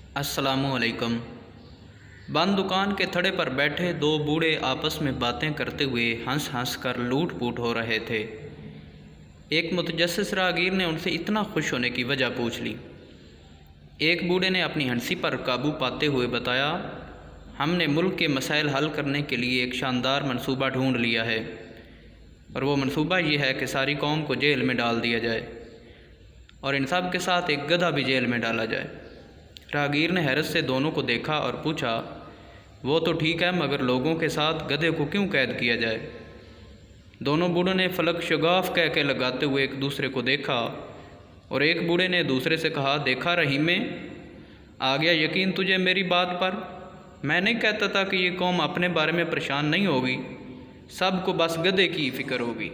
अस्सलामु अलैकुम। बंद दुकान के थड़े पर बैठे दो बूढ़े आपस में बातें करते हुए हंस हंस कर लूट पूट हो रहे थे। एक मुतजस्सिस राहगीर ने उनसे इतना खुश होने की वजह पूछ ली। एक बूढ़े ने अपनी हंसी पर काबू पाते हुए बताया, हमने मुल्क के मसाइल हल करने के लिए एक शानदार मंसूबा ढूंढ लिया है, और वो मंसूबा ये है कि सारी कौम को जेल में डाल दिया जाए और इन सब के साथ एक गधा भी जेल में डाला जाए। राहगीर ने हैरत से दोनों को देखा और पूछा, वो तो ठीक है, मगर लोगों के साथ गधे को क्यों कैद किया जाए? दोनों बूढ़ों ने फलक शगाफ कह के लगाते हुए एक दूसरे को देखा, और एक बूढ़े ने दूसरे से कहा, देखा रहीमे, आ गया यकीन तुझे मेरी बात पर? मैं नहीं कहता था कि ये कौम अपने बारे में परेशान नहीं होगी, सबको बस गधे की फिक्र होगी।